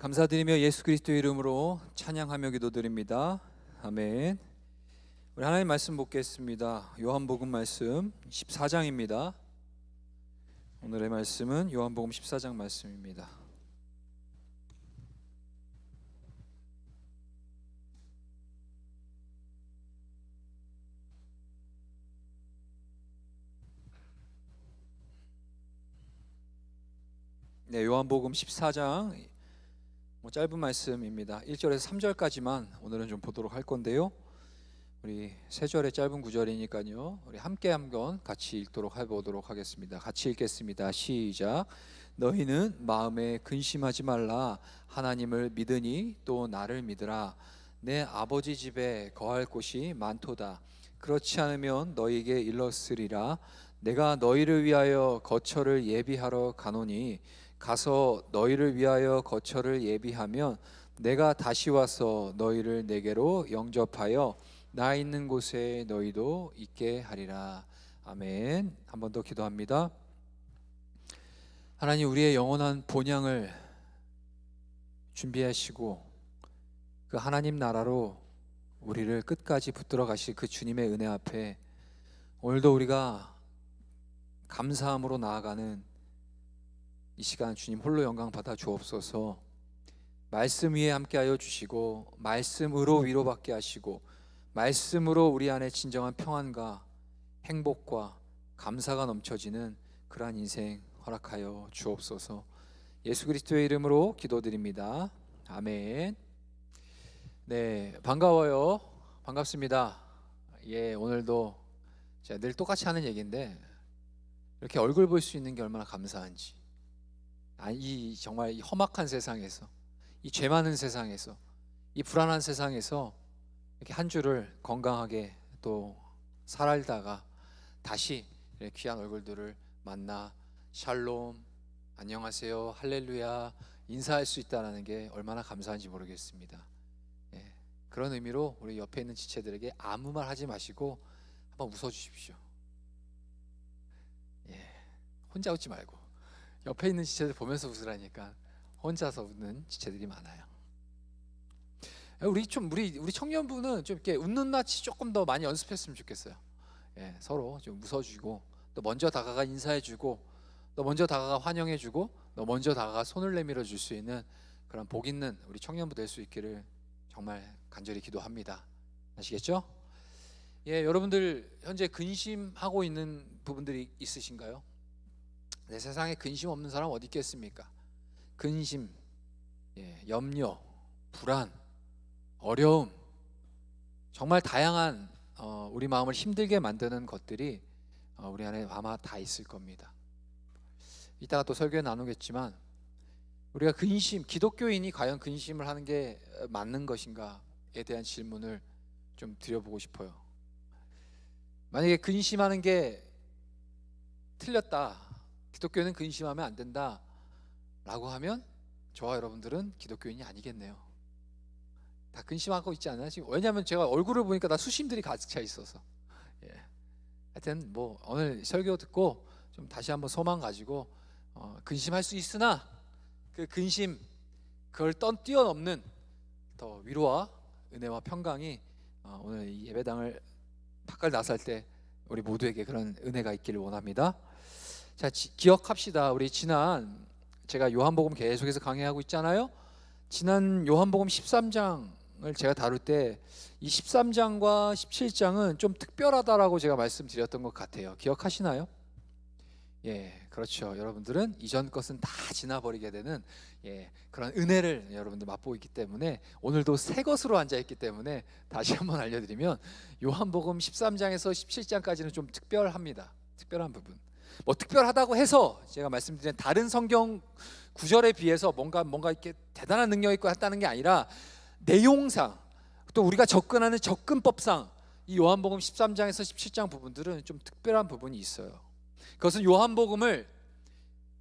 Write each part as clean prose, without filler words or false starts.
감사드리며 예수 그리스도의 이름으로 찬양하며 기도드립니다. 아멘. 우리 하나님 말씀 보겠습니다. 요한복음 말씀 14장입니다. 오늘의 말씀은 요한복음 14장 말씀입니다. 네, 요한복음 14장 짧은 말씀입니다. 1절에서 3절까지만 오늘은 좀 보도록 할 건데요. 우리 세 절의 짧은 구절이니까요. 우리 함께 한번 같이 읽도록 해보도록 하겠습니다. 같이 읽겠습니다. 시작. 너희는 마음에 근심하지 말라. 하나님을 믿으니 또 나를 믿으라. 내 아버지 집에 거할 곳이 많도다. 그렇지 않으면 너희에게 일렀으리라. 내가 너희를 위하여 거처를 예비하러 가노니 가서 너희를 위하여 거처를 예비하면 내가 다시 와서 너희를 내게로 영접하여 나 있는 곳에 너희도 있게 하리라. 아멘. 한 번 더 기도합니다. 하나님, 우리의 영원한 본향을 준비하시고 그 하나님 나라로 우리를 끝까지 붙들어 가실 그 주님의 은혜 앞에 오늘도 우리가 감사함으로 나아가는 이 시간 주님 홀로 영광 받아 주옵소서. 말씀 위에 함께하여 주시고 말씀으로 위로받게 하시고 말씀으로 우리 안에 진정한 평안과 행복과 감사가 넘쳐지는 그러한 인생 허락하여 주옵소서. 예수 그리스도의 이름으로 기도드립니다. 아멘. 네, 반가워요. 반갑습니다. 오늘도 제가 늘 똑같이 하는 얘기인데 이렇게 얼굴 볼 수 있는 게 얼마나 감사한지. 이 정말 이 험악한 세상에서, 이 죄 많은 세상에서, 이 불안한 세상에서 이렇게 한 주를 건강하게 또 살다가 다시 이렇게 귀한 얼굴들을 만나 샬롬, 안녕하세요, 할렐루야 인사할 수 있다는 게 얼마나 감사한지 모르겠습니다. 그런 의미로 우리 옆에 있는 지체들에게 아무 말 하지 마시고 한번 웃어주십시오. 혼자 웃지 말고 옆에 있는 지체들 보면서 웃으라니까 혼자서 웃는 지체들이 많아요. 우리 청년부는 좀 이렇게 웃는 낯이 조금 더 많이 연습했으면 좋겠어요. 서로 좀 웃어주고 또 먼저 다가가 인사해주고 또 먼저 다가가 환영해주고 또 먼저 다가가 손을 내밀어 줄 수 있는 그런 복 있는 우리 청년부 될 수 있기를 정말 간절히 기도합니다. 아시겠죠? 여러분들 현재 근심하고 있는 부분들이 있으신가요? 내 세상에 근심 없는 사람 어디 있겠습니까? 근심, 염려, 불안, 어려움, 정말 다양한 우리 마음을 힘들게 만드는 것들이 우리 안에 아마 다 있을 겁니다. 이따가 또 설교에 나누겠지만 우리가 기독교인이 과연 근심을 하는 게 맞는 것인가에 대한 질문을 좀 드려보고 싶어요. 만약에 근심하는 게 틀렸다, 기독교는 근심하면 안 된다 라고 하면 저와 여러분들은 기독교인이 아니겠네요. 다 근심하고 있지 않나요? 지금 왜냐하면 제가 얼굴을 보니까 다 수심들이 가득 차 있어서. 하여튼 오늘 설교 듣고 좀 다시 한번 소망 가지고 근심할 수 있으나 그 근심 그걸 뛰어넘는 더 위로와 은혜와 평강이 오늘 이 예배당을 밖을 나설 때 우리 모두에게 그런 은혜가 있기를 원합니다. 자, 기억합시다. 우리 제가 요한복음 계속해서 강의하고 있잖아요. 지난 요한복음 13장을 제가 다룰 때 이 13장과 17장은 좀 특별하다라고 제가 말씀드렸던 것 같아요. 기억하시나요? 그렇죠. 여러분들은 이전 것은 다 지나버리게 되는 그런 은혜를 여러분들 맛보고 있기 때문에 오늘도 새 것으로 앉아있기 때문에 다시 한번 알려드리면 요한복음 13장에서 17장까지는 좀 특별합니다. 특별한 부분. 특별하다고 해서 제가 말씀드린 다른 성경 구절에 비해서 뭔가 이렇게 대단한 능력이 있고 했다는 게 아니라 내용상 또 우리가 접근하는 접근법상 이 요한복음 13장에서 17장 부분들은 좀 특별한 부분이 있어요. 그것은 요한복음을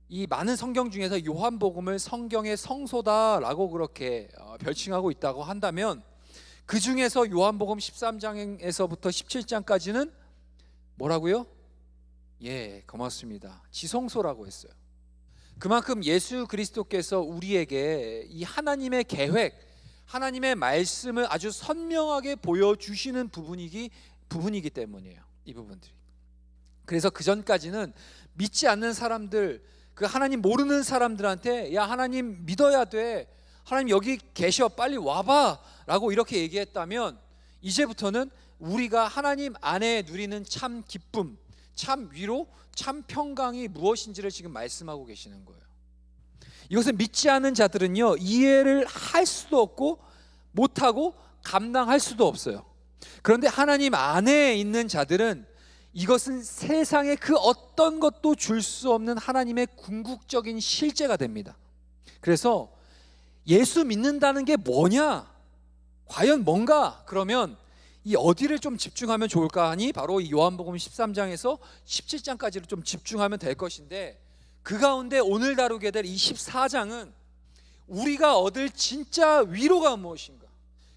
이 많은 성경 중에서 요한복음을 성경의 성소다라고 그렇게 별칭하고 있다고 한다면 그 중에서 요한복음 13장에서부터 17장까지는 뭐라고요? 고맙습니다. 지성소라고 했어요. 그만큼 예수 그리스도께서 우리에게 이 하나님의 계획, 하나님의 말씀을 아주 선명하게 보여주시는 부분이기 때문이에요. 이 부분들이. 그래서 그 전까지는 믿지 않는 사람들, 그 하나님 모르는 사람들한테 야 하나님 믿어야 돼, 하나님 여기 계셔 빨리 와봐 라고 이렇게 얘기했다면, 이제부터는 우리가 하나님 안에 누리는 참 기쁨, 참 위로, 참 평강이 무엇인지를 지금 말씀하고 계시는 거예요. 이것을 믿지 않는 자들은요, 이해를 할 수도 없고 못하고 감당할 수도 없어요. 그런데 하나님 안에 있는 자들은 이것은 세상의 그 어떤 것도 줄 수 없는 하나님의 궁극적인 실제가 됩니다. 그래서 예수 믿는다는 게 뭐냐? 과연 뭔가? 그러면 이 어디를 좀 집중하면 좋을까 하니 바로 이 요한복음 13장에서 17장까지를 좀 집중하면 될 것인데, 그 가운데 오늘 다루게 될 이 14장은 우리가 얻을 진짜 위로가 무엇인가,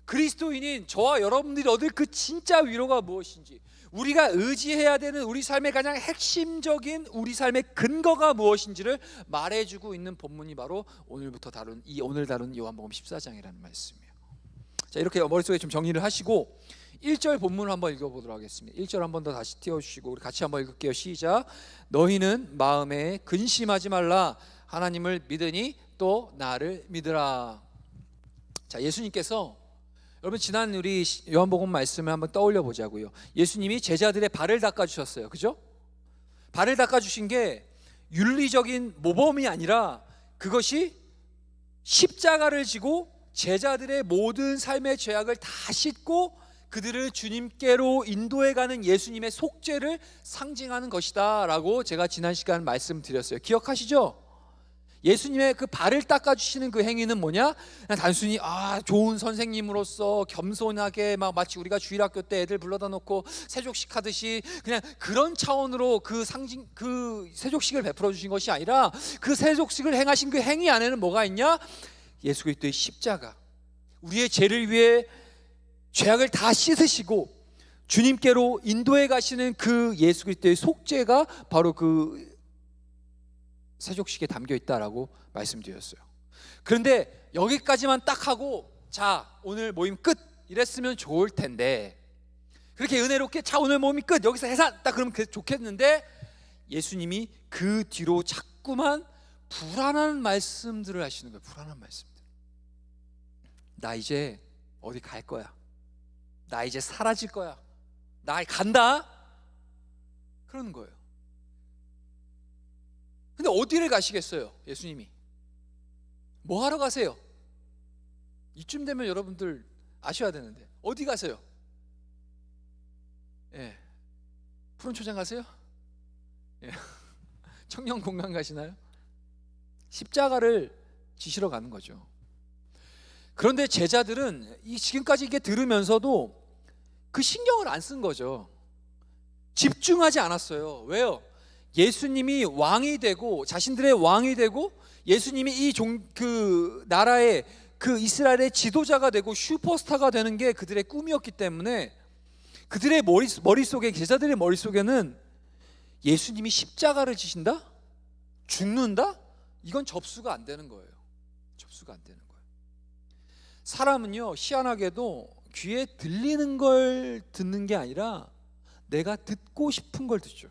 그리스도인인 저와 여러분들이 얻을 그 진짜 위로가 무엇인지, 우리가 의지해야 되는 우리 삶의 가장 핵심적인 우리 삶의 근거가 무엇인지를 말해주고 있는 본문이 바로 오늘 다룬 요한복음 14장이라는 말씀이에요. 자, 이렇게 머릿속에 좀 정리를 하시고 1절 본문을 한번 읽어보도록 하겠습니다. 1절 한번 더 다시 띄워주시고 우리 같이 한번 읽을게요. 시작. 너희는 마음에 근심하지 말라. 하나님을 믿으니 또 나를 믿으라. 자, 예수님께서, 여러분 지난 우리 요한복음 말씀을 한번 떠올려 보자고요. 예수님이 제자들의 발을 닦아주셨어요. 그죠? 발을 닦아주신 게 윤리적인 모범이 아니라 그것이 십자가를 지고 제자들의 모든 삶의 죄악을 다 씻고 그들을 주님께로 인도해가는 예수님의 속죄를 상징하는 것이다 라고 제가 지난 시간 말씀드렸어요. 기억하시죠? 예수님의 그 발을 닦아주시는 그 행위는 뭐냐? 그냥 단순히 좋은 선생님으로서 겸손하게 막 마치 우리가 주일학교 때 애들 불러다 놓고 세족식 하듯이 그냥 그런 차원으로 그 세족식을 베풀어 주신 것이 아니라, 그 세족식을 행하신 그 행위 안에는 뭐가 있냐? 예수 그리스도의 십자가, 우리의 죄를 위해 죄악을 다 씻으시고 주님께로 인도해 가시는 그 예수 그리스도의 속죄가 바로 그 세족식에 담겨 있다라고 말씀드렸어요. 그런데 여기까지만 딱 하고 자 오늘 모임 끝 이랬으면 좋을 텐데, 그렇게 은혜롭게 자 오늘 모임 끝 여기서 해산 딱 그러면 좋겠는데, 예수님이 그 뒤로 자꾸만 불안한 말씀들을 하시는 거예요. 불안한 말씀들. 나 이제 어디 갈 거야, 나 이제 사라질 거야, 나 간다, 그러는 거예요. 근데 어디를 가시겠어요? 예수님이 뭐 하러 가세요? 이쯤 되면 여러분들 아셔야 되는데 어디 가세요? 예, 푸른 초장 가세요? 예. 청년 공간 가시나요? 십자가를 지시러 가는 거죠. 그런데 제자들은 지금까지 이게 들으면서도 그 신경을 안 쓴 거죠. 집중하지 않았어요. 왜요? 예수님이 왕이 되고 자신들의 왕이 되고 예수님이 그 나라의 그 이스라엘의 지도자가 되고 슈퍼스타가 되는 게 그들의 꿈이었기 때문에 그들의 머릿속에, 제자들의 머릿속에는 예수님이 십자가를 지신다? 죽는다? 이건 접수가 안 되는 거예요. 접수가 안 되는 거예요. 사람은요, 희한하게도 귀에 들리는 걸 듣는 게 아니라 내가 듣고 싶은 걸 듣죠.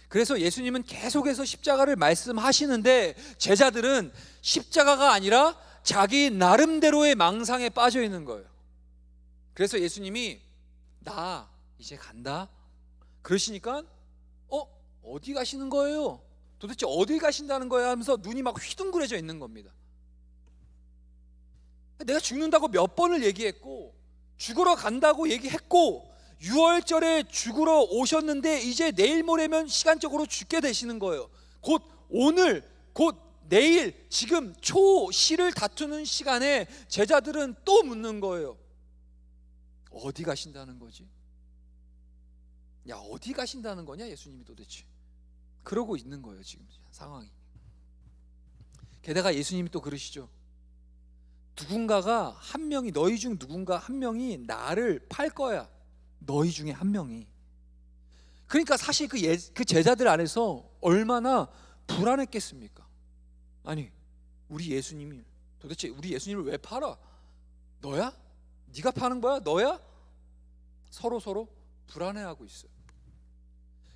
그래서 예수님은 계속해서 십자가를 말씀하시는데 제자들은 십자가가 아니라 자기 나름대로의 망상에 빠져 있는 거예요. 그래서 예수님이 나 이제 간다 그러시니까 어디 가시는 거예요? 도대체 어디 가신다는 거야 하면서 눈이 막 휘둥그레져 있는 겁니다. 내가 죽는다고 몇 번을 얘기했고 죽으러 간다고 얘기했고 6월절에 죽으러 오셨는데 이제 내일 모레면 시간적으로 죽게 되시는 거예요. 곧 오늘, 곧 내일, 지금 초시를 다투는 시간에 제자들은 또 묻는 거예요. 어디 가신다는 거지? 야, 어디 가신다는 거냐 예수님이 도대체? 그러고 있는 거예요 지금 상황이. 게다가 예수님이 또 그러시죠. 누군가가 한 명이, 너희 중 누군가 한 명이 나를 팔 거야. 너희 중에 한 명이. 그러니까 사실 그 제자들 안에서 얼마나 불안했겠습니까? 아니, 우리 예수님이 도대체 우리 예수님을 왜 팔아? 너야? 네가 파는 거야? 너야? 서로 불안해하고 있어요.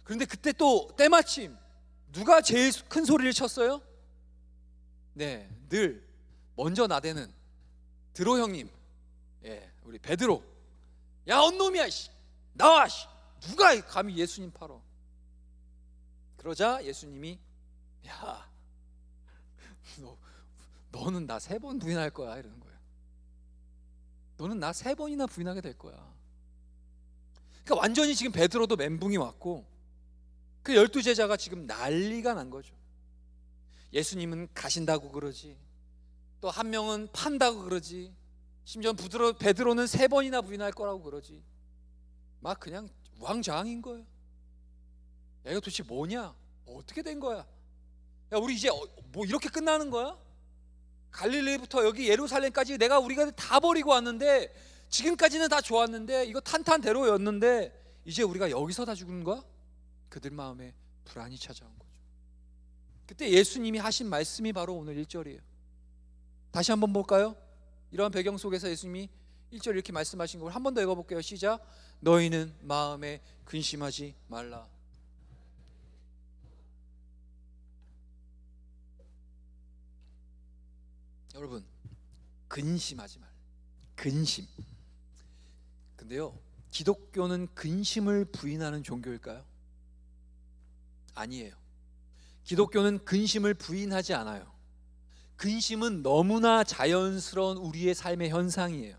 그런데 그때 또 때마침 누가 제일 큰 소리를 쳤어요? 네, 늘 먼저 나대는 드로 형님, 우리 베드로. 야, 언놈이야, 나와, 누가 감히 예수님 팔어? 그러자 예수님이, 야, 너는 나 3번 부인할 거야, 이러는 거예요. 너는 나 3번이나 부인하게 될 거야. 그러니까 완전히 지금 베드로도 멘붕이 왔고, 그 12제자가 지금 난리가 난 거죠. 예수님은 가신다고 그러지, 또 한 명은 판다고 그러지, 심지어 베드로는 3번이나 부인할 거라고 그러지. 막 그냥 우왕좌왕인 거예요. 야, 이거 도대체 뭐냐? 어떻게 된 거야? 야, 우리 이제 뭐 이렇게 끝나는 거야? 갈릴리부터 여기 예루살렘까지 우리가 다 버리고 왔는데, 지금까지는 다 좋았는데, 이거 탄탄대로였는데 이제 우리가 여기서 다 죽는 거야? 그들 마음에 불안이 찾아온 거죠. 그때 예수님이 하신 말씀이 바로 오늘 1절이에요. 다시 한번 볼까요? 이러한 배경 속에서 예수님이 1절 이렇게 말씀하신 걸 한 번 더 읽어볼게요. 시작. 너희는 마음에 근심하지 말라. 여러분, 근심하지 말라. 근심. 근데요, 기독교는 근심을 부인하는 종교일까요? 아니에요. 기독교는 근심을 부인하지 않아요. 근심은 너무나 자연스러운 우리의 삶의 현상이에요.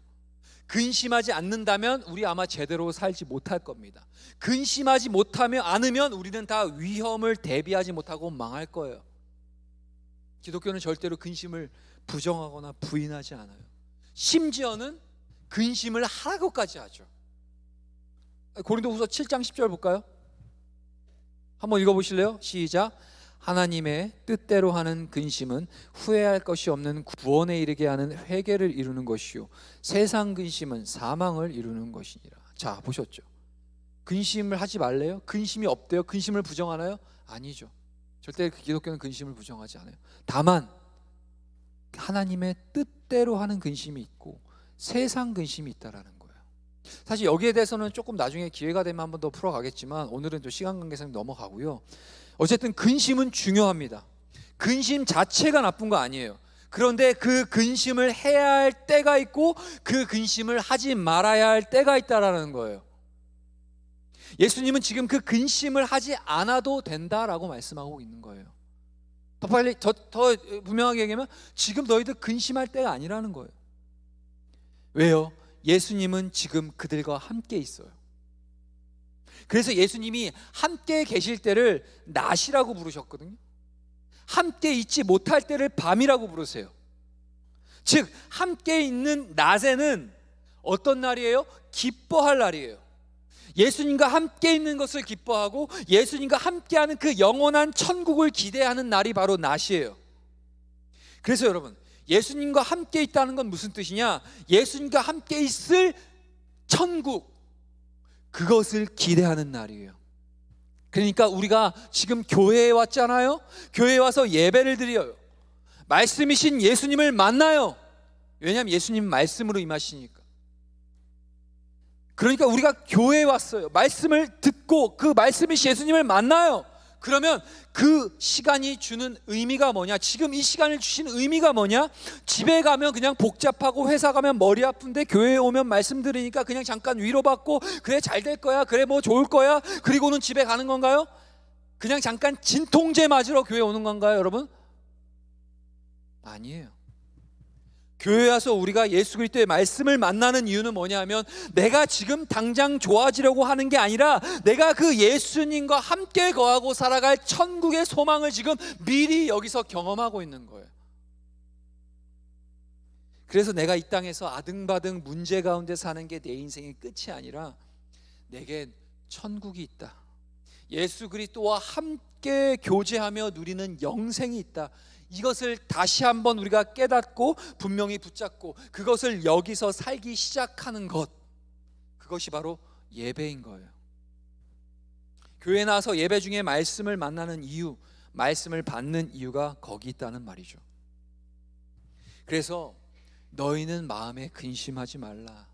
근심하지 않는다면 우리 아마 제대로 살지 못할 겁니다. 근심하지 않으면 우리는 다 위험을 대비하지 못하고 망할 거예요. 기독교는 절대로 근심을 부정하거나 부인하지 않아요. 심지어는 근심을 하라고까지 하죠. 고린도후서 7장 10절 볼까요? 한번 읽어보실래요? 시작. 하나님의 뜻대로 하는 근심은 후회할 것이 없는 구원에 이르게 하는 회개를 이루는 것이요, 세상 근심은 사망을 이루는 것이니라. 자, 보셨죠? 근심을 하지 말래요? 근심이 없대요? 근심을 부정하나요? 아니죠. 절대 기독교는 근심을 부정하지 않아요. 다만 하나님의 뜻대로 하는 근심이 있고 세상 근심이 있다라는 거예요. 사실 여기에 대해서는 조금 나중에 기회가 되면 한 번 더 풀어가겠지만, 오늘은 또 시간 관계상 넘어가고요. 어쨌든 근심은 중요합니다. 근심 자체가 나쁜 거 아니에요. 그런데 그 근심을 해야 할 때가 있고 그 근심을 하지 말아야 할 때가 있다라는 거예요. 예수님은 지금 그 근심을 하지 않아도 된다라고 말씀하고 있는 거예요. 더 빨리 더 분명하게 얘기하면 지금 너희들 근심할 때가 아니라는 거예요. 왜요? 예수님은 지금 그들과 함께 있어요. 그래서 예수님이 함께 계실 때를 낮이라고 부르셨거든요. 함께 있지 못할 때를 밤이라고 부르세요. 즉 함께 있는 낮에는 어떤 날이에요? 기뻐할 날이에요. 예수님과 함께 있는 것을 기뻐하고 예수님과 함께하는 그 영원한 천국을 기대하는 날이 바로 낮이에요. 그래서 여러분, 예수님과 함께 있다는 건 무슨 뜻이냐? 예수님과 함께 있을 천국, 그것을 기대하는 날이에요. 그러니까 우리가 지금 교회에 왔잖아요. 교회에 와서 예배를 드려요. 말씀이신 예수님을 만나요. 왜냐하면 예수님 말씀으로 임하시니까. 그러니까 우리가 교회에 왔어요. 말씀을 듣고 그 말씀이신 예수님을 만나요. 그러면 그 시간이 주는 의미가 뭐냐? 지금 이 시간을 주신 의미가 뭐냐? 집에 가면 그냥 복잡하고 회사 가면 머리 아픈데 교회에 오면 말씀 들으니까 그냥 잠깐 위로받고 그래 잘 될 거야, 그래 뭐 좋을 거야, 그리고는 집에 가는 건가요? 그냥 잠깐 진통제 맞으러 교회 오는 건가요, 여러분? 아니에요. 교회에 와서 우리가 예수 그리스도의 말씀을 만나는 이유는 뭐냐면, 내가 지금 당장 좋아지려고 하는 게 아니라 내가 그 예수님과 함께 거하고 살아갈 천국의 소망을 지금 미리 여기서 경험하고 있는 거예요. 그래서 내가 이 땅에서 아등바등 문제 가운데 사는 게 내 인생의 끝이 아니라 내게 천국이 있다, 예수 그리스도와 함께 교제하며 누리는 영생이 있다, 이것을 다시 한번 우리가 깨닫고 분명히 붙잡고 그것을 여기서 살기 시작하는 것, 그것이 바로 예배인 거예요. 교회 나와서 예배 중에 말씀을 만나는 이유, 말씀을 받는 이유가 거기 있다는 말이죠. 그래서 너희는 마음에 근심하지 말라.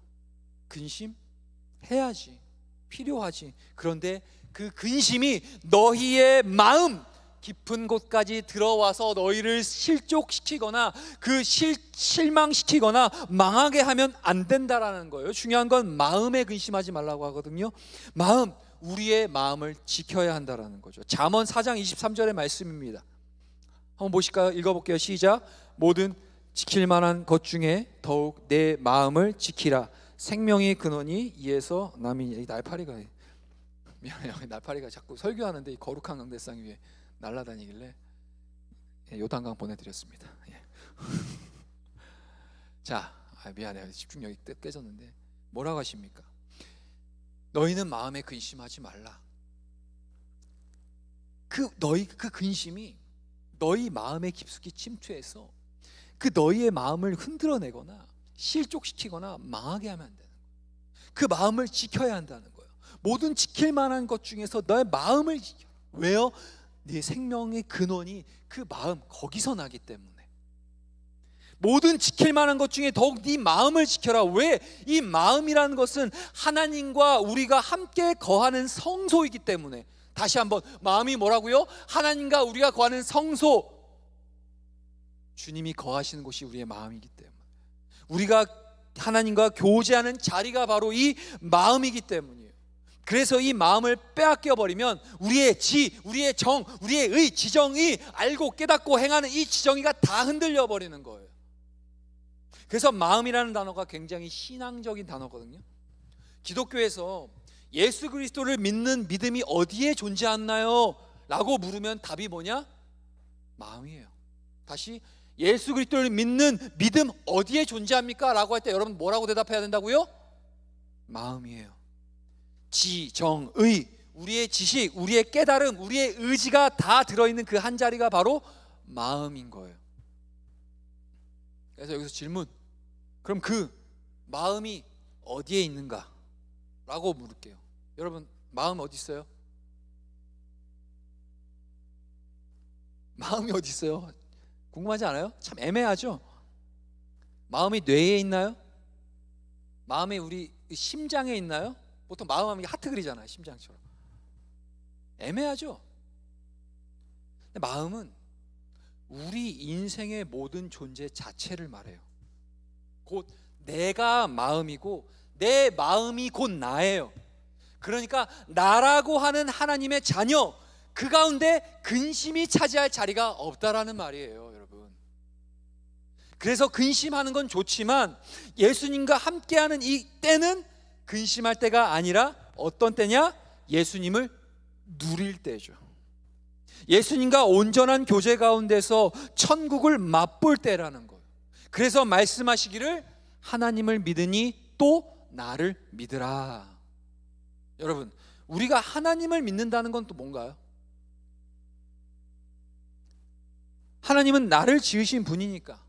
근심해야지, 필요하지. 그런데 그 근심이 너희의 마음 깊은 곳까지 들어와서 너희를 실족시키거나 실망시키거나 망하게 하면 안 된다라는 거예요. 중요한 건 마음에 근심하지 말라고 하거든요. 우리의 마음을 지켜야 한다라는 거죠. 잠언 4장 23절의 말씀입니다. 한번 보실까요? 읽어볼게요. 시작. 모든 지킬 만한 것 중에 더욱 내 마음을 지키라. 생명의 근원이 이에서 남이니. 날파리가, 미안해요, 날파리가 자꾸 설교하는데 이 거룩한 강대상 위에 날아다니길래 요단강 보내드렸습니다. 자, 미안해요, 집중력이 깨졌는데 뭐라고 하십니까? 너희는 마음에 근심하지 말라. 그 근심이 너희 마음에 깊숙이 침투해서 그 너희의 마음을 흔들어내거나 실족시키거나 망하게 하면 안 되는 거예요. 그 마음을 지켜야 한다는 거예요. 모든 지킬 만한 것 중에서 너의 마음을 지켜라. 왜요? 네 생명의 근원이 그 마음, 거기서 나기 때문에. 모든 지킬 만한 것 중에 더욱 네 마음을 지켜라. 왜? 이 마음이라는 것은 하나님과 우리가 함께 거하는 성소이기 때문에. 다시 한번, 마음이 뭐라고요? 하나님과 우리가 거하는 성소. 주님이 거하시는 곳이 우리의 마음이기 때문에, 우리가 하나님과 교제하는 자리가 바로 이 마음이기 때문이에요. 그래서 이 마음을 빼앗겨 버리면 우리의 우리의 정, 우리의 의, 지정이, 알고 깨닫고 행하는 이 지정이가 다 흔들려 버리는 거예요. 그래서 마음이라는 단어가 굉장히 신앙적인 단어거든요. 기독교에서 예수 그리스도를 믿는 믿음이 어디에 존재하나요? 라고 물으면 답이 뭐냐? 마음이에요. 다시, 예수 그리스도를 믿는 믿음 어디에 존재합니까? 라고 할 때 여러분 뭐라고 대답해야 된다고요? 마음이에요. 지, 정, 의, 우리의 지식, 우리의 깨달음, 우리의 의지가 다 들어있는 그 한 자리가 바로 마음인 거예요. 그래서 여기서 질문, 그럼 그 마음이 어디에 있는가? 라고 물을게요. 여러분, 마음 어디 있어요? 마음이 어디 있어요? 궁금하지 않아요? 참 애매하죠? 마음이 뇌에 있나요? 마음이 우리 심장에 있나요? 보통 마음 하면 하트 그리잖아요, 심장처럼. 애매하죠? 근데 마음은 우리 인생의 모든 존재 자체를 말해요. 곧 내가 마음이고 내 마음이 곧 나예요. 그러니까 나라고 하는 하나님의 자녀, 그 가운데 근심이 차지할 자리가 없다라는 말이에요, 여러분. 그래서 근심하는 건 좋지만 예수님과 함께하는 이 때는 근심할 때가 아니라 어떤 때냐? 예수님을 누릴 때죠. 예수님과 온전한 교제 가운데서 천국을 맛볼 때라는 거예요. 그래서 말씀하시기를 하나님을 믿으니 또 나를 믿으라. 여러분, 우리가 하나님을 믿는다는 건 또 뭔가요? 하나님은 나를 지으신 분이니까,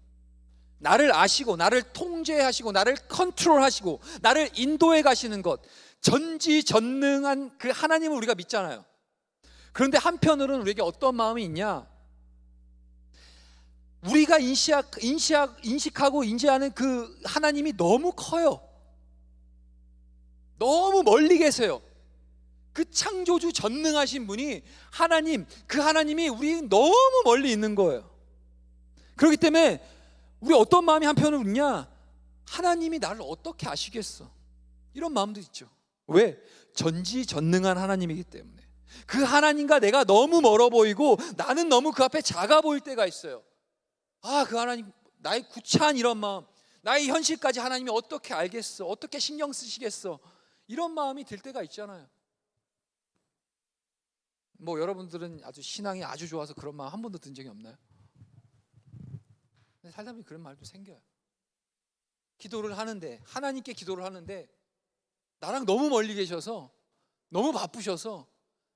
나를 아시고 나를 통제하시고 나를 컨트롤하시고 나를 인도해 가시는 것, 전지전능한 그 하나님을 우리가 믿잖아요. 그런데 한편으로는 우리에게 어떤 마음이 있냐? 우리가 인식하고 인지하는 그 하나님이 너무 커요. 너무 멀리 계세요. 그 창조주 전능하신 분이 하나님, 그 하나님이 우리 너무 멀리 있는 거예요. 그렇기 때문에 우리 어떤 마음이 한편으로 있냐? 하나님이 나를 어떻게 아시겠어? 이런 마음도 있죠. 왜? 전지전능한 하나님이기 때문에. 그 하나님과 내가 너무 멀어 보이고 나는 너무 그 앞에 작아 보일 때가 있어요. 그 하나님, 나의 구차한 이런 마음, 나의 현실까지 하나님이 어떻게 알겠어? 어떻게 신경 쓰시겠어? 이런 마음이 들 때가 있잖아요. 뭐 여러분들은 아주 신앙이 아주 좋아서 그런 마음 한 번도 든 적이 없나요? 근데 살다 보면 그런 말도 생겨요. 기도를 하는데, 하나님께 기도를 하는데 나랑 너무 멀리 계셔서, 너무 바쁘셔서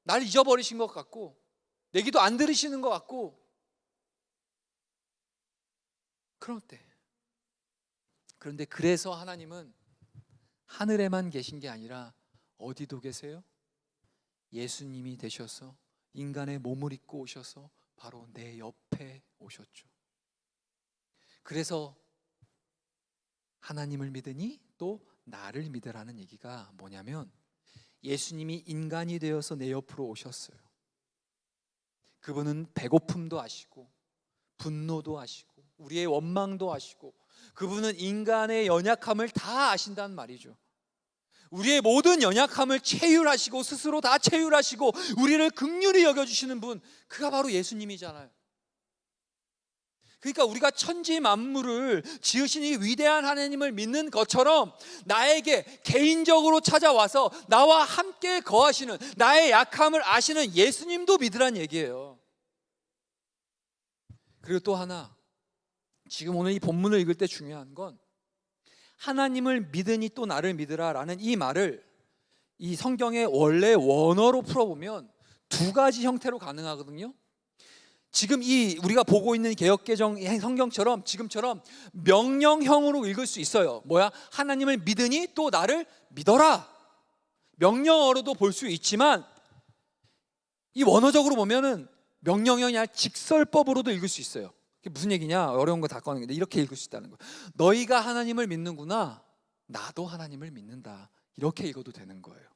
날 잊어버리신 것 같고 내 기도 안 들으시는 것 같고, 그럴 때. 그런데 그래서 하나님은 하늘에만 계신 게 아니라 어디도 계세요? 예수님이 되셔서 인간의 몸을 입고 오셔서 바로 내 옆에 오셨죠. 그래서 하나님을 믿으니 또 나를 믿으라는 얘기가 뭐냐면, 예수님이 인간이 되어서 내 옆으로 오셨어요. 그분은 배고픔도 아시고 분노도 아시고 우리의 원망도 아시고, 그분은 인간의 연약함을 다 아신다는 말이죠. 우리의 모든 연약함을 체휼하시고 스스로 다 체휼하시고 우리를 긍휼히 여겨주시는 분, 그가 바로 예수님이잖아요. 그러니까 우리가 천지 만물을 지으신 이 위대한 하나님을 믿는 것처럼 나에게 개인적으로 찾아와서 나와 함께 거하시는, 나의 약함을 아시는 예수님도 믿으란 얘기예요. 그리고 또 하나, 지금 오늘 이 본문을 읽을 때 중요한 건, 하나님을 믿으니 또 나를 믿으라 라는 이 말을 이 성경의 원래 원어로 풀어보면 두 가지 형태로 가능하거든요. 지금 이 우리가 보고 있는 개역개정 성경처럼 지금처럼 명령형으로 읽을 수 있어요. 뭐야? 하나님을 믿으니 또 나를 믿어라. 명령어로도 볼 수 있지만, 이 원어적으로 보면은 명령형이 아니라 직설법으로도 읽을 수 있어요. 그게 무슨 얘기냐? 어려운 거 다 꺼내는데 이렇게 읽을 수 있다는 거예요. 너희가 하나님을 믿는구나, 나도 하나님을 믿는다. 이렇게 읽어도 되는 거예요.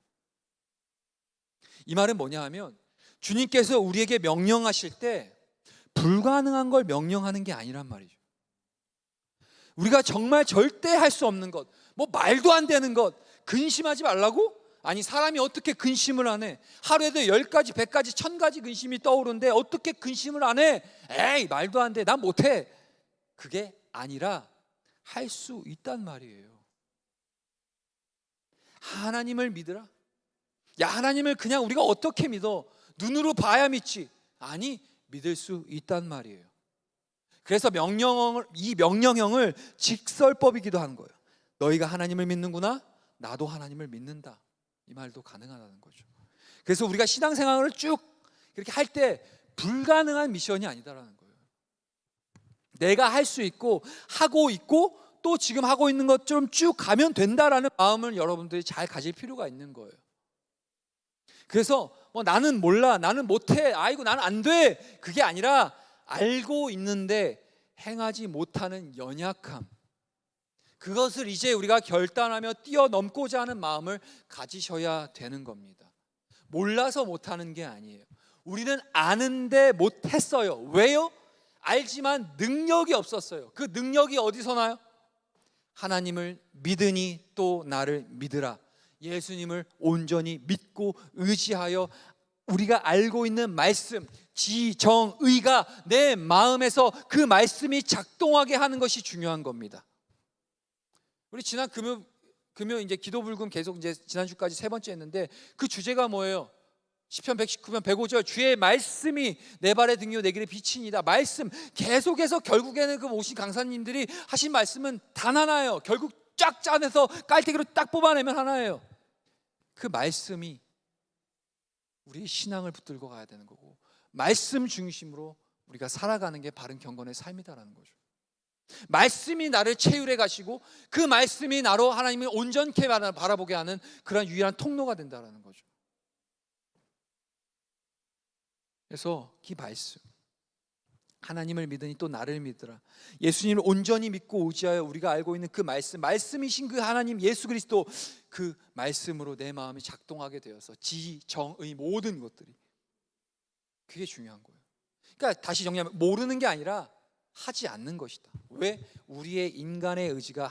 이 말은 뭐냐 하면, 주님께서 우리에게 명령하실 때 불가능한 걸 명령하는 게 아니란 말이죠. 우리가 정말 절대 할 수 없는 것, 뭐 말도 안 되는 것, 근심하지 말라고? 아니, 사람이 어떻게 근심을 안 해? 하루에도 10가지, 100가지, 1000가지 근심이 떠오르는데 어떻게 근심을 안 해? 에이, 말도 안 돼, 난 못해. 그게 아니라 할 수 있단 말이에요. 하나님을 믿으라. 야, 하나님을 그냥 우리가 어떻게 믿어? 눈으로 봐야 믿지. 아니, 믿을 수 있단 말이에요. 그래서 이 명령형을 직설법이기도 하는 거예요. 너희가 하나님을 믿는구나, 나도 하나님을 믿는다. 이 말도 가능하다는 거죠. 그래서 우리가 신앙생활을 쭉 이렇게 할 때 불가능한 미션이 아니다라는 거예요. 내가 할 수 있고 하고 있고 또 지금 하고 있는 것처럼 쭉 가면 된다라는 마음을 여러분들이 잘 가질 필요가 있는 거예요. 그래서 나는 몰라, 나는 못해, 아이고 나는 안 돼, 그게 아니라 알고 있는데 행하지 못하는 연약함, 그것을 이제 우리가 결단하며 뛰어넘고자 하는 마음을 가지셔야 되는 겁니다. 몰라서 못하는 게 아니에요. 우리는 아는데 못했어요. 왜요? 알지만 능력이 없었어요. 그 능력이 어디서 나요? 하나님을 믿으니 또 나를 믿으라. 예수님을 온전히 믿고 의지하여 우리가 알고 있는 말씀, 지정의가 내 마음에서 그 말씀이 작동하게 하는 것이 중요한 겁니다. 우리 지난 금요 이제 기도 불금 계속 이제 지난주까지 3번째 했는데, 그 주제가 뭐예요? 시편 119편 105절, 주의 말씀이 내 발의 등이요 내 길의 빛이니이다. 말씀 계속해서 결국에는 그 오신 강사님들이 하신 말씀은 단 하나예요. 결국 쫙 짜내서 깔때기로 딱 뽑아내면 하나예요. 그 말씀이 우리의 신앙을 붙들고 가야 되는 거고, 말씀 중심으로 우리가 살아가는 게 바른 경건의 삶이다라는 거죠. 말씀이 나를 체휼해 가시고 그 말씀이 나로 하나님을 온전케 바라보게 하는 그런 유일한 통로가 된다라는 거죠. 그래서 이 말씀, 하나님을 믿으니 또 나를 믿으라. 예수님을 온전히 믿고 의지하여 우리가 알고 있는 그 말씀이신 그 하나님 예수 그리스도, 그 말씀으로 내 마음이 작동하게 되어서 지정의 모든 것들이, 그게 중요한 거예요. 그러니까 다시 정리하면 모르는 게 아니라 하지 않는 것이다. 왜? 우리의 인간의 의지가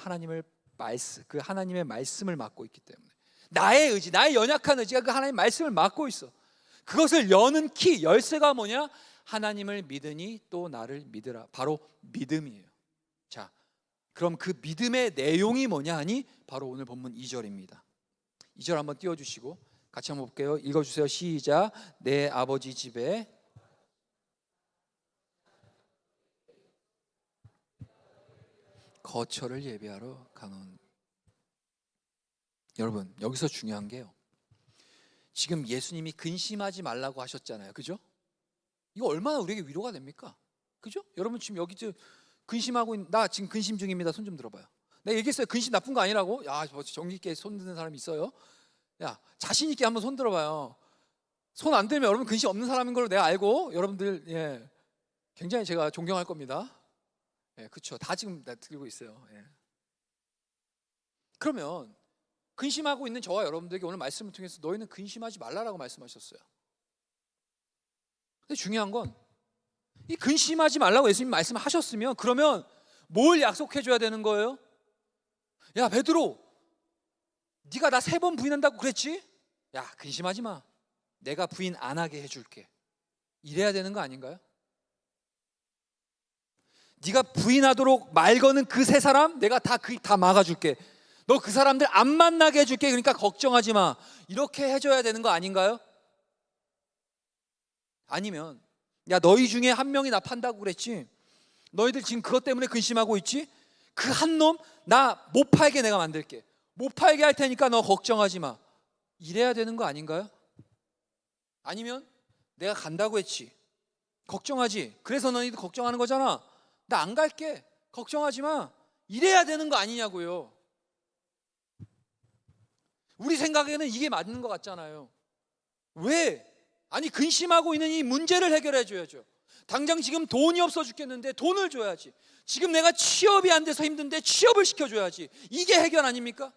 그 하나님의 말씀을 맡고 있기 때문에. 나의 의지, 나의 연약한 의지가 그 하나님의 말씀을 맡고 있어. 그것을 여는 키, 열쇠가 뭐냐? 하나님을 믿으니 또 나를 믿으라. 바로 믿음이에요. 자, 그럼 그 믿음의 내용이 뭐냐 하니 바로 오늘 본문 2절입니다. 2절 한번 띄워주시고 같이 한번 볼게요. 읽어주세요. 시작. 내 아버지 집에 거처를 예비하러 가는. 여러분, 여기서 중요한 게요, 지금 예수님이 근심하지 말라고 하셨잖아요. 그죠? 이거 얼마나 우리에게 위로가 됩니까? 그죠? 여러분 지금 여기 근심하고 나 지금 근심 중입니다. 손 좀 들어봐요. 내가 얘기했어요. 근심 나쁜 거 아니라고. 야, 정기 있게 손 드는 사람이 있어요? 야, 자신 있게 한번 손 들어봐요. 손 안 들면 여러분 근심 없는 사람인 걸로 내가 알고, 여러분들 굉장히 제가 존경할 겁니다. 예, 그렇죠. 다 지금 다 들고 있어요. 예. 그러면 근심하고 있는 저와 여러분들에게 오늘 말씀을 통해서 너희는 근심하지 말라라고 말씀하셨어요. 근데 중요한 건 이 근심하지 말라고 예수님 말씀하셨으면 그러면 뭘 약속해 줘야 되는 거예요? 야 베드로, 네가 나 3번 부인한다고 그랬지? 야 근심하지 마, 내가 부인 안 하게 해줄게. 이래야 되는 거 아닌가요? 네가 부인하도록 말 거는 그 3사람 내가 다 막아줄게. 너 그 사람들 안 만나게 해줄게. 그러니까 걱정하지 마. 이렇게 해줘야 되는 거 아닌가요? 아니면 야 너희 중에 한 명이 나 판다고 그랬지? 너희들 지금 그것 때문에 근심하고 있지? 그 한 놈 나 못 팔게 내가 만들게. 못 팔게 할 테니까 너 걱정하지 마. 이래야 되는 거 아닌가요? 아니면 내가 간다고 했지, 걱정하지, 그래서 너희들 걱정하는 거잖아, 나 안 갈게, 걱정하지 마. 이래야 되는 거 아니냐고요. 우리 생각에는 이게 맞는 것 같잖아요. 왜? 아니 근심하고 있는 이 문제를 해결해 줘야죠. 당장 지금 돈이 없어 죽겠는데 돈을 줘야지. 지금 내가 취업이 안 돼서 힘든데 취업을 시켜줘야지. 이게 해결 아닙니까?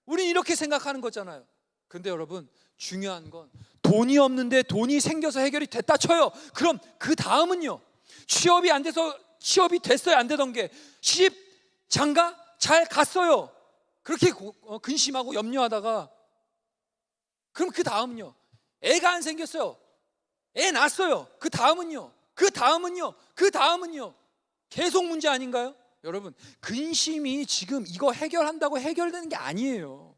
우린 이렇게 생각하는 거잖아요. 근데 여러분 중요한 건 돈이 없는데 돈이 생겨서 해결이 됐다 쳐요. 그럼 그 다음은요, 취업이 안 돼서 취업이 됐어요. 안 되던 게 시집 장가 잘 갔어요. 그렇게 근심하고 염려하다가 그럼 그 다음은요, 애가 안 생겼어요. 애 낳았어요. 그 다음은요, 그 다음은요, 그 다음은요. 계속 문제 아닌가요? 여러분 근심이 지금 이거 해결한다고 해결되는 게 아니에요.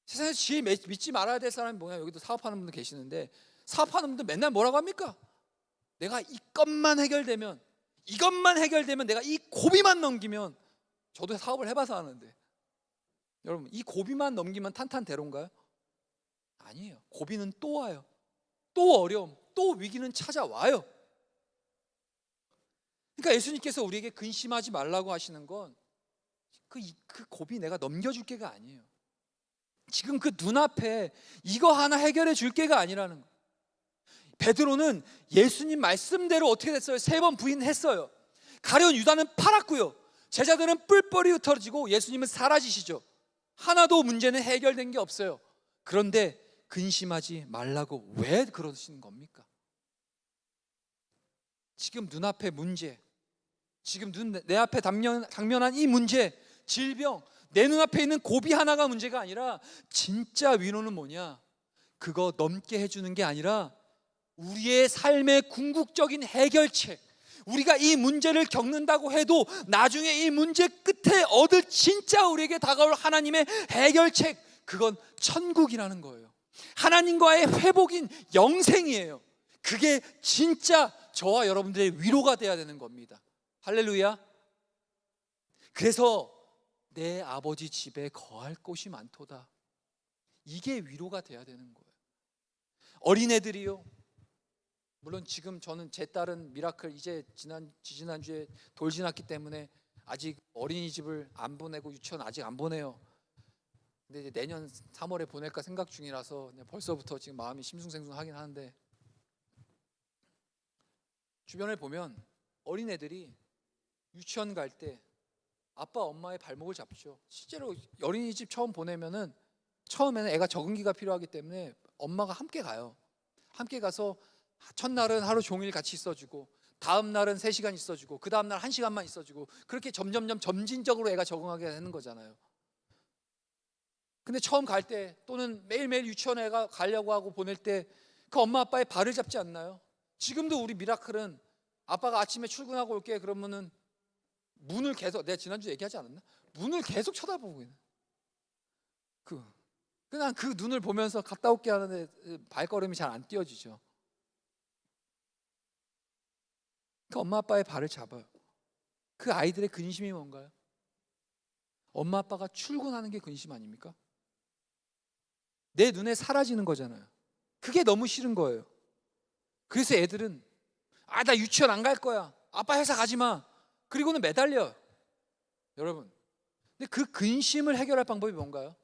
세상에서 제일 믿지 말아야 될 사람이 뭐냐? 여기도 사업하는 분들 계시는데 사업하는 분들 맨날 뭐라고 합니까? 내가 이것만 해결되면, 이것만 해결되면, 내가 이 고비만 넘기면. 저도 사업을 해봐서 아는데 여러분 이 고비만 넘기면 탄탄대로인가요? 아니에요. 고비는 또 와요. 또 어려움, 또 위기는 찾아와요. 그러니까 예수님께서 우리에게 근심하지 말라고 하시는 건 그 고비 내가 넘겨줄 게가 아니에요. 지금 그 눈앞에 이거 하나 해결해 줄 게가 아니라는 거예요. 베드로는 예수님 말씀대로 어떻게 됐어요? 3번 부인했어요. 가룟 유다는 팔았고요. 제자들은 뿔뿔이 흩어지고 예수님은 사라지시죠. 하나도 문제는 해결된 게 없어요. 그런데 근심하지 말라고 왜 그러시는 겁니까? 지금 눈앞의 문제, 지금 내 앞에 당면한 이 문제, 질병, 내 눈앞에 있는 고비 하나가 문제가 아니라 진짜 위로는 뭐냐? 그거 넘게 해주는 게 아니라 우리의 삶의 궁극적인 해결책, 우리가 이 문제를 겪는다고 해도 나중에 이 문제 끝에 얻을 진짜 우리에게 다가올 하나님의 해결책, 그건 천국이라는 거예요. 하나님과의 회복인 영생이에요. 그게 진짜 저와 여러분들의 위로가 돼야 되는 겁니다. 할렐루야. 그래서 내 아버지 집에 거할 곳이 많도다, 이게 위로가 돼야 되는 거예요. 어린애들이요, 물론 지금 저는 제 딸은 미라클 이제 지지난주에 돌 지났기 때문에 아직 어린이집을 안 보내고 유치원 아직 안 보내요. 근데 이제 내년 3월에 보낼까 생각 중이라서 벌써부터 지금 마음이 심숭생숭하긴 하는데, 주변을 보면 어린애들이 유치원 갈 때 아빠 엄마의 발목을 잡죠. 실제로 어린이집 처음 보내면은 처음에는 애가 적응기가 필요하기 때문에 엄마가 함께 가요. 함께 가서 첫날은 하루 종일 같이 있어주고, 다음 날은 3시간 있어주고, 그 다음 날 1시간만 있어주고, 그렇게 점진적으로 애가 적응하게 하는 거잖아요. 근데 처음 갈 때 또는 매일매일 유치원 애가 가려고 하고 보낼 때 그 엄마 아빠의 발을 잡지 않나요? 지금도 우리 미라클은 아빠가 아침에 출근하고 올게 그러면은 문을 계속, 내가 지난주에 얘기하지 않았나? 문을 계속 쳐다보고 있는, 그냥 그 눈을 보면서 갔다 올게 하는데 발걸음이 잘 안 띄어지죠. 그 엄마 아빠의 발을 잡아요. 그 아이들의 근심이 뭔가요? 엄마 아빠가 출근하는 게 근심 아닙니까? 내 눈에 사라지는 거잖아요. 그게 너무 싫은 거예요. 그래서 애들은 나 유치원 안 갈 거야, 아빠 회사 가지 마, 그리고는 매달려요. 여러분, 근데 그 근심을 해결할 방법이 뭔가요?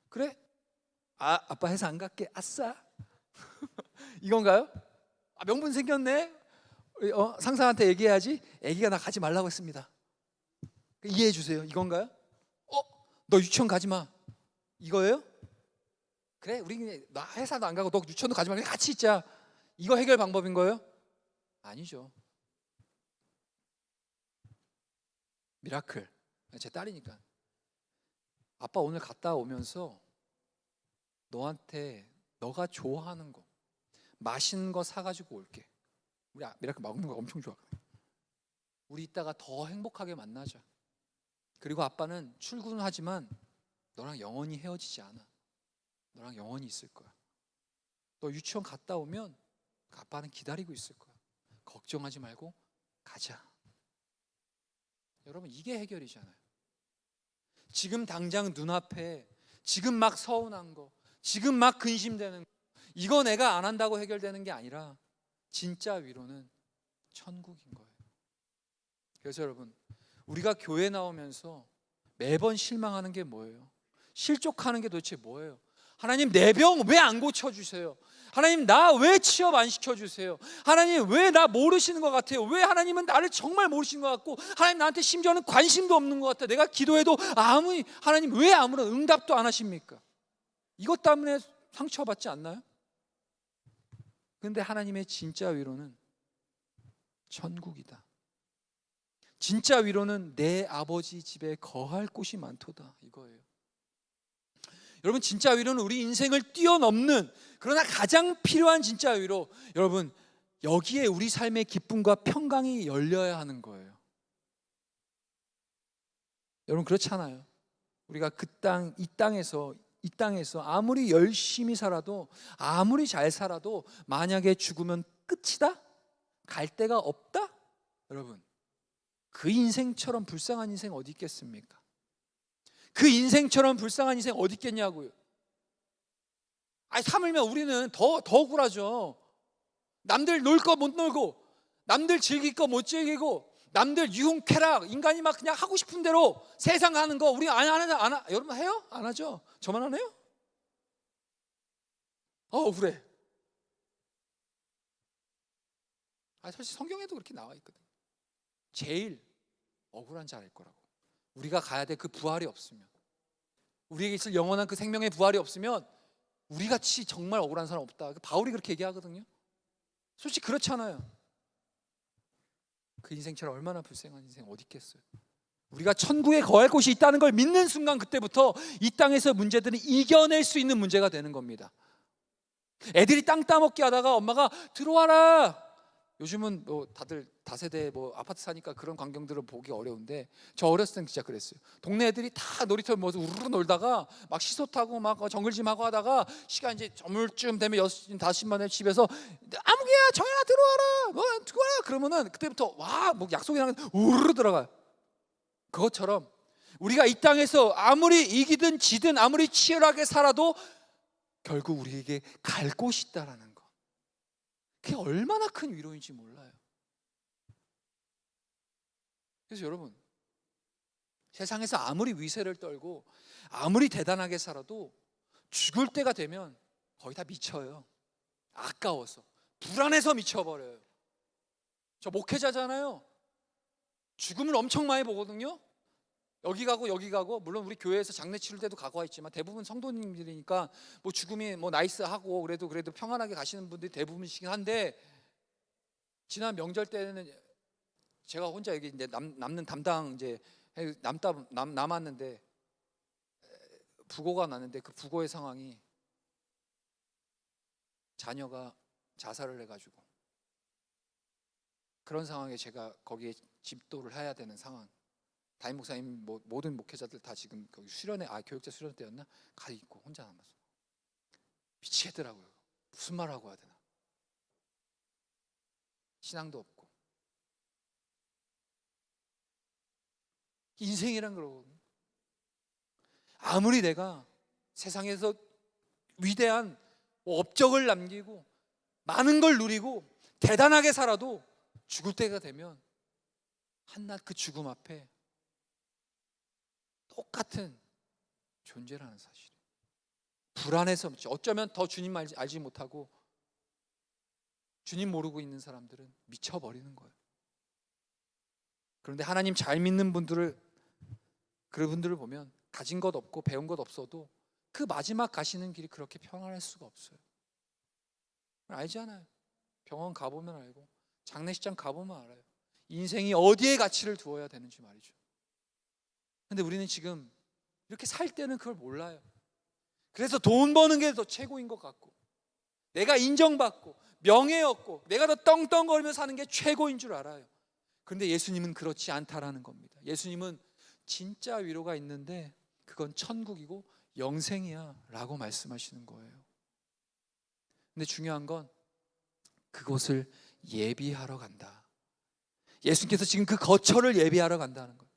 그래? 아빠 회사 안 갈게, 아싸. 이건가요? 명분 생겼네. 상사한테 얘기해야지. 애기가 나 가지 말라고 했습니다. 이해해 주세요. 이건가요? 너 유치원 가지 마. 이거예요? 그래, 우리 나 회사도 안 가고 너 유치원도 가지 말고 같이 있자. 이거 해결 방법인 거예요? 아니죠. 미라클. 제 딸이니까. 아빠 오늘 갔다 오면서 너한테 너가 좋아하는 거, 맛있는 거 사가지고 올게. 우리 미라클 먹는 거 엄청 좋아하거든. 우리 이따가 더 행복하게 만나자. 그리고 아빠는 출근을 하지만 너랑 영원히 헤어지지 않아. 너랑 영원히 있을 거야. 너 유치원 갔다 오면 아빠는 기다리고 있을 거야. 걱정하지 말고 가자. 여러분, 이게 해결이잖아요. 지금 당장 눈앞에 지금 막 서운한 거, 지금 막 근심되는 거, 이거 내가 안 한다고 해결되는 게 아니라 진짜 위로는 천국인 거예요. 그래서 여러분, 우리가 교회 나오면서 매번 실망하는 게 뭐예요? 실족하는 게 도대체 뭐예요? 하나님, 내 병 왜 안 고쳐주세요? 하나님, 나 왜 취업 안 시켜주세요? 하나님, 왜 나 모르시는 것 같아요? 왜 하나님은 나를 정말 모르시는 것 같고, 하나님 나한테 심지어는 관심도 없는 것 같아. 내가 기도해도 하나님 왜 아무런 응답도 안 하십니까? 이것 때문에 상처받지 않나요? 근데 하나님의 진짜 위로는 천국이다. 진짜 위로는 내 아버지 집에 거할 곳이 많도다, 이거예요. 여러분, 진짜 위로는 우리 인생을 뛰어넘는, 그러나 가장 필요한 진짜 위로, 여러분, 여기에 우리 삶의 기쁨과 평강이 열려야 하는 거예요. 여러분, 그렇잖아요. 우리가 이 땅에서 아무리 열심히 살아도, 아무리 잘 살아도 만약에 죽으면 끝이다? 갈 데가 없다? 여러분, 그 인생처럼 불쌍한 인생 어디 있겠습니까? 그 인생처럼 불쌍한 인생 어디 있겠냐고요. 하물며 우리는 더 억울하죠. 남들 놀 거 못 놀고, 남들 즐길 거 못 즐기고, 남들 유흥쾌락, 인간이 막 그냥 하고 싶은 대로 세상 하는 거 우리 안 하죠? 여러분 해요? 안 하죠? 저만 안 해요? 억울해. 사실 성경에도 그렇게 나와 있거든. 제일 억울한 자일 거라고. 우리가 가야 될 그 부활이 없으면, 우리에게 있을 영원한 그 생명의 부활이 없으면 우리같이 정말 억울한 사람 없다. 바울이 그렇게 얘기하거든요. 솔직히 그렇잖아요. 그 인생처럼 얼마나 불쌍한 인생 어디 있겠어요. 우리가 천국에 거할 곳이 있다는 걸 믿는 순간, 그때부터 이 땅에서 문제들은 이겨낼 수 있는 문제가 되는 겁니다. 애들이 땅 따먹기 하다가 엄마가 들어와라. 요즘은 뭐 다들 다세대 아파트 사니까 그런 광경들을 보기 어려운데, 저 어렸을 땐 진짜 그랬어요. 동네 애들이 다 놀이터 모여서 우르르 놀다가 막 시소 타고 막 정글짐 하고 하다가 시간 이제 저물쯤 되면 6시 5시만 되면 집에서 아무개야 정연아 들어와라 들어와라 그러면은 그때부터 뭐 약속이랑 우르르 들어가요. 그것처럼 우리가 이 땅에서 아무리 이기든 지든 아무리 치열하게 살아도 결국 우리에게 갈 곳이 있다라는 거, 그게 얼마나 큰 위로인지 몰라요. 그래서 여러분, 세상에서 아무리 위세를 떨고 아무리 대단하게 살아도 죽을 때가 되면 거의 다 미쳐요. 아까워서, 불안해서 미쳐버려요. 저 목회자잖아요. 죽음을 엄청 많이 보거든요. 여기 가고 여기 가고, 물론 우리 교회에서 장례 치를 때도 가고 있지만 대부분 성도님들이니까 뭐 죽음이 나이스하고 그래도 평안하게 가시는 분들이 대부분이시긴 한데, 지난 명절 때는 제가 혼자 여기 이제 남는 담당 이제 남았는데 부고가 났는데, 그 부고의 상황이 자녀가 자살을 해가지고, 그런 상황에 제가 거기에 집도를 해야 되는 상황. 담임 목사님 모든 목회자들 다 지금 거기 수련회, 교육자 수련회 때였나? 가 있고 혼자 남았어. 미치겠더라고요. 무슨 말 하고 해야 되나? 신앙도 없고. 인생이란 거거든요. 아무리 내가 세상에서 위대한 업적을 남기고 많은 걸 누리고 대단하게 살아도 죽을 때가 되면 한낱 그 죽음 앞에 똑같은 존재라는 사실. 불안해서 어쩌면 더 주님 알지 못하고 주님 모르고 있는 사람들은 미쳐버리는 거예요. 그런데 하나님 잘 믿는 분들을, 그런 분들을 보면 가진 것 없고 배운 것 없어도 그 마지막 가시는 길이 그렇게 평안할 수가 없어요. 알잖아요. 병원 가보면 알고, 장례식장 가보면 알아요. 인생이 어디에 가치를 두어야 되는지 말이죠. 근데 우리는 지금 이렇게 살 때는 그걸 몰라요. 그래서 돈 버는 게 더 최고인 것 같고, 내가 인정받고 명예 얻고 내가 더 떵떵거리며 사는 게 최고인 줄 알아요. 그런데 예수님은 그렇지 않다라는 겁니다. 예수님은 진짜 위로가 있는데 그건 천국이고 영생이야 라고 말씀하시는 거예요. 근데 중요한 건 그곳을 예비하러 간다. 예수님께서 지금 그 거처를 예비하러 간다는 거예요.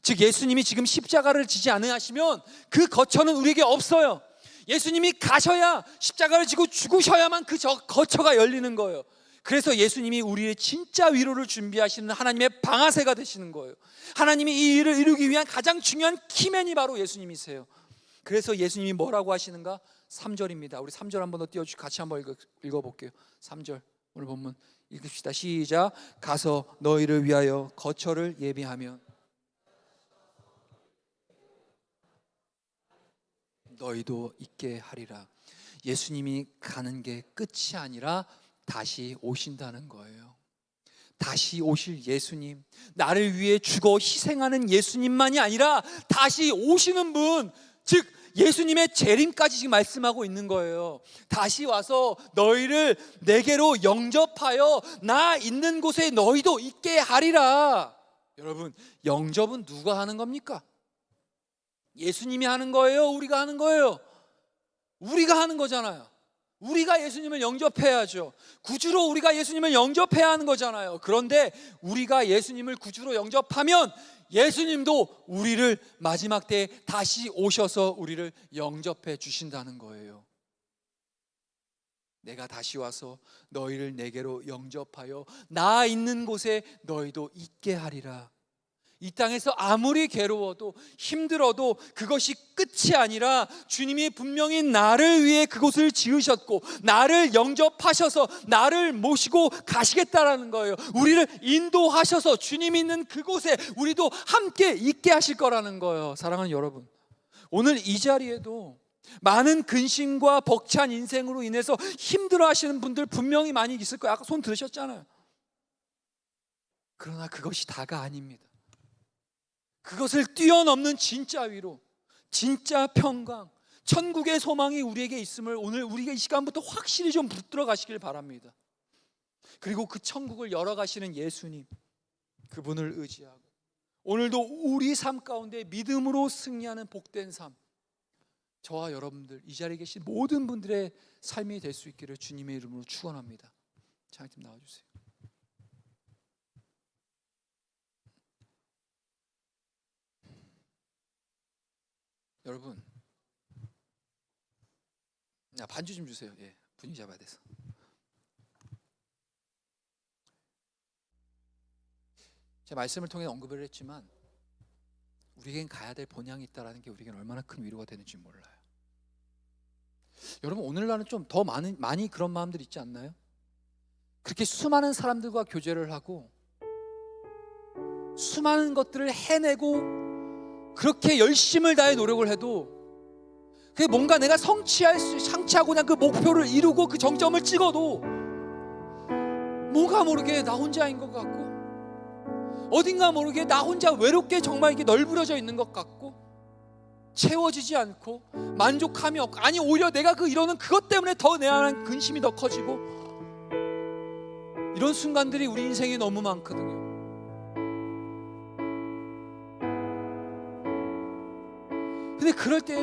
즉 예수님이 지금 십자가를 지지 않으시면 그 거처는 우리에게 없어요. 예수님이 가셔야, 십자가를 지고 죽으셔야만 그 거처가 열리는 거예요. 그래서 예수님이 우리의 진짜 위로를 준비하시는 하나님의 방아쇠가 되시는 거예요. 하나님이 이 일을 이루기 위한 가장 중요한 키맨이 바로 예수님이세요. 그래서 예수님이 뭐라고 하시는가? 3절입니다. 우리 3절 한번 더 띄워주시고 같이 한번 읽어볼게요. 3절 오늘 본문 읽읍시다. 시작. 가서 너희를 위하여 거처를 예비하면 너희도 있게 하리라. 예수님이 가는 게 끝이 아니라 다시 오신다는 거예요. 다시 오실 예수님, 나를 위해 죽어 희생하는 예수님만이 아니라 다시 오시는 분, 즉 예수님의 재림까지 지금 말씀하고 있는 거예요. 다시 와서 너희를 내게로 영접하여 나 있는 곳에 너희도 있게 하리라. 여러분, 영접은 누가 하는 겁니까? 예수님이 하는 거예요? 우리가 하는 거예요? 우리가 하는 거잖아요. 우리가 예수님을 영접해야죠. 구주로 우리가 예수님을 영접해야 하는 거잖아요. 그런데 우리가 예수님을 구주로 영접하면 예수님도 우리를 마지막 때에 다시 오셔서 우리를 영접해 주신다는 거예요. 내가 다시 와서 너희를 내게로 영접하여 나 있는 곳에 너희도 있게 하리라. 이 땅에서 아무리 괴로워도 힘들어도 그것이 끝이 아니라 주님이 분명히 나를 위해 그곳을 지으셨고 나를 영접하셔서 나를 모시고 가시겠다라는 거예요. 우리를 인도하셔서 주님 있는 그곳에 우리도 함께 있게 하실 거라는 거예요. 사랑하는 여러분, 오늘 이 자리에도 많은 근심과 벅찬 인생으로 인해서 힘들어 하시는 분들 분명히 많이 있을 거예요. 아까 손 들으셨잖아요. 그러나 그것이 다가 아닙니다. 그것을 뛰어넘는 진짜 위로, 진짜 평강, 천국의 소망이 우리에게 있음을 오늘 우리가 이 시간부터 확실히 좀 붙들어 가시길 바랍니다. 그리고 그 천국을 열어가시는 예수님, 그분을 의지하고 오늘도 우리 삶 가운데 믿음으로 승리하는 복된 삶, 저와 여러분들 이 자리에 계신 모든 분들의 삶이 될 수 있기를 주님의 이름으로 축원합니다. 장팀 나와주세요. 여러분, 반주 좀 주세요. 예, 분위기 잡아야 돼서. 제 말씀을 통해 언급을 했지만 우리에겐 가야 될 본향이 있다는 게 우리에겐 얼마나 큰 위로가 되는지 몰라요. 여러분, 오늘날은 좀 더 많이 그런 마음들 있지 않나요? 그렇게 수많은 사람들과 교제를 하고 수많은 것들을 해내고 그렇게 열심을 다해 노력을 해도 그게 뭔가 내가 상치하고 그냥 그 목표를 이루고 그 정점을 찍어도 뭔가 모르게 나 혼자인 것 같고 어딘가 모르게 나 혼자 외롭게 정말 이게 널브러져 있는 것 같고 채워지지 않고 만족함이 없고, 아니 오히려 내가 이러는 그것 때문에 더 내 안에 근심이 더 커지고, 이런 순간들이 우리 인생에 너무 많거든요. 근데 그럴 때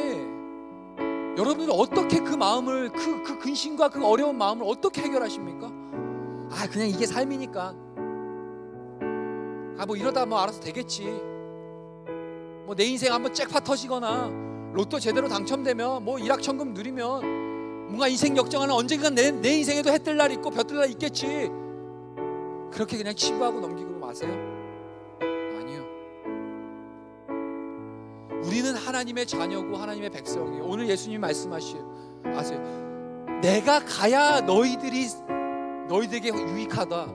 여러분들은 어떻게 그 마음을, 그 근심과 그 어려운 마음을 어떻게 해결하십니까? 그냥 이게 삶이니까 뭐 이러다 뭐 알아서 되겠지, 뭐 내 인생 한번 잭팟 터지거나 로또 제대로 당첨되면 뭐 일확천금 누리면 뭔가 인생 역정하는 언젠간 내 인생에도 해 뜰 날 있고 벼 뜰 날 있겠지, 그렇게 그냥 치부하고 넘기고 마세요. 아니요. 우리는 하나님의 자녀고 하나님의 백성이에요. 오늘 예수님이 말씀하세요. 내가 가야 너희들이 너희들에게 유익하다.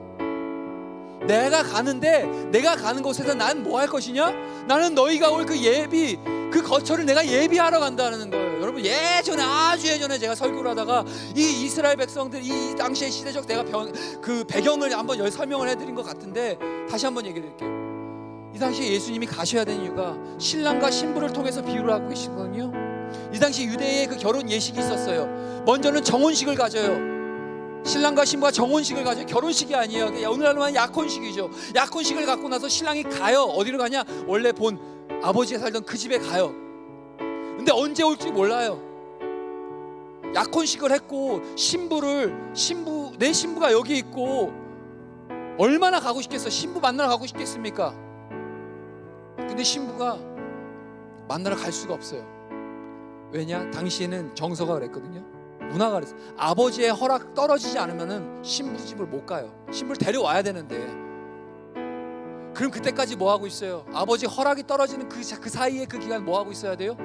내가 가는 곳에서 난 뭐 할 것이냐? 나는 너희가 올 그 예비, 그 거처를 내가 예비하러 간다는 거예요. 여러분, 아주 예전에 제가 설교를 하다가 이 이스라엘 백성들, 이 당시의 시대적 내가 그 배경을 한번 설명을 해드린 것 같은데, 다시 한번 얘기해 드릴게요. 이 당시에 예수님이 가셔야 되는 이유가 신랑과 신부를 통해서 비유를 하고 계시거든요. 이 당시 유대에 그 결혼 예식이 있었어요. 먼저는 정혼식을 가져요. 신랑과 신부가 정혼식을 가져요. 결혼식이 아니에요. 오늘날로 하면 약혼식이죠. 약혼식을 갖고 나서 신랑이 가요. 어디로 가냐? 원래 본 아버지가 살던 그 집에 가요. 근데 언제 올지 몰라요. 약혼식을 했고 내 신부가 여기 있고 얼마나 가고 싶겠어. 신부 만나러 가고 싶겠습니까? 근데 신부가 만나러 갈 수가 없어요. 왜냐? 당시에는 정서가 그랬거든요. 문화가 그랬어. 아버지의 허락 떨어지지 않으면은 신부 집을 못 가요. 신부를 데려와야 되는데, 그럼 그때까지 뭐 하고 있어요? 아버지 허락이 떨어지는 그 사이에 그 기간 뭐 하고 있어야 돼요?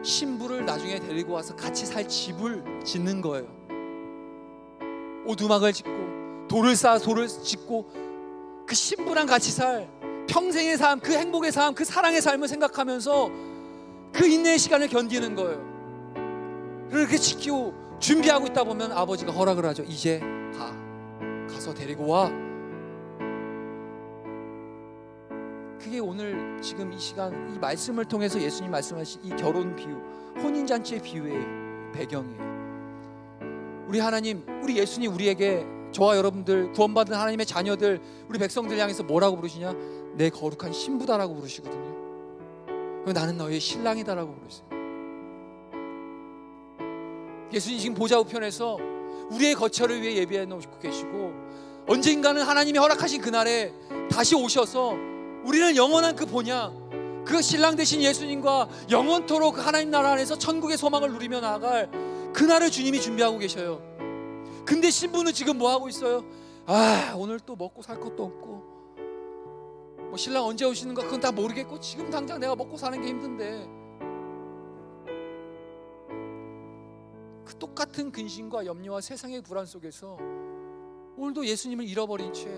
신부를 나중에 데리고 와서 같이 살 집을 짓는 거예요. 오두막을 짓고 돌을 짓고 그 신부랑 같이 살 평생의 삶, 그 행복의 삶, 그 사랑의 삶을 생각하면서 그 인내의 시간을 견디는 거예요. 그렇게 지키고 준비하고 있다 보면 아버지가 허락을 하죠. 이제 가서 데리고 와. 그게 오늘 지금 이 시간 이 말씀을 통해서 예수님 말씀하신 이 결혼 비유, 혼인잔치의 비유의 배경이에요. 우리 하나님, 우리 예수님 우리에게, 저와 여러분들 구원받은 하나님의 자녀들, 우리 백성들 향해서 뭐라고 부르시냐? 내 거룩한 신부다라고 부르시거든요. 그리고 나는 너의 신랑이다라고 부르세요. 예수님 지금 보좌 우편에서 우리의 거처를 위해 예비해 놓고 계시고, 언젠가는 하나님이 허락하신 그날에 다시 오셔서 우리는 영원한 그 본향, 그 신랑 되신 예수님과 영원토록 그 하나님 나라 안에서 천국의 소망을 누리며 나아갈 그날을 주님이 준비하고 계셔요. 근데 신부는 지금 뭐 하고 있어요? 오늘 또 먹고 살 것도 없고, 뭐 신랑 언제 오시는가 그건 다 모르겠고, 지금 당장 내가 먹고 사는 게 힘든데, 그 똑같은 근심과 염려와 세상의 불안 속에서 오늘도 예수님을 잃어버린 채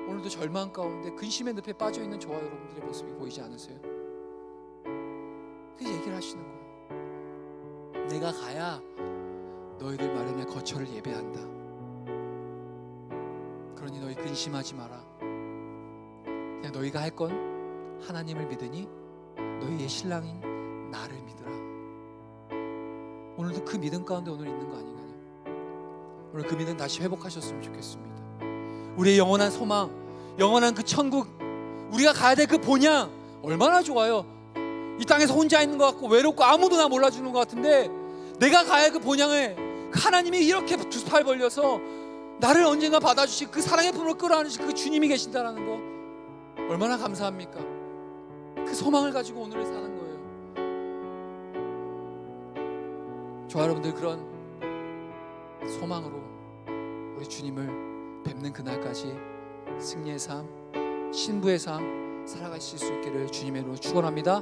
오늘도 절망 가운데 근심의 늪에 빠져있는 저와 여러분들의 모습이 보이지 않으세요? 그 얘기를 하시는 거예요. 내가 가야 너희들 마련의 거처를 예배한다. 그러니 너희 근심하지 마라. 그냥 너희가 할 건 하나님을 믿으니 너희의 신랑인 나를 믿으라. 오늘도 그 믿음 가운데 오늘 있는 거 아닌가요? 오늘 그 믿음 다시 회복하셨으면 좋겠습니다. 우리의 영원한 소망, 영원한 그 천국, 우리가 가야 될 그 본향 얼마나 좋아요. 이 땅에서 혼자 있는 것 같고 외롭고 아무도 나 몰라주는 것 같은데, 내가 가야 할 그 본향에 하나님이 이렇게 두 팔 벌려서 나를 언젠가 받아주실 그 사랑의 품으로 끌어안으실 그 주님이 계신다는 거 얼마나 감사합니까? 그 소망을 가지고 오늘을 사는 거예요. 저와 여러분들 그런 소망으로 우리 주님을 뵙는 그날까지 승리의 삶, 신부의 삶 살아가실 수 있기를 주님의 이름으로 축원합니다.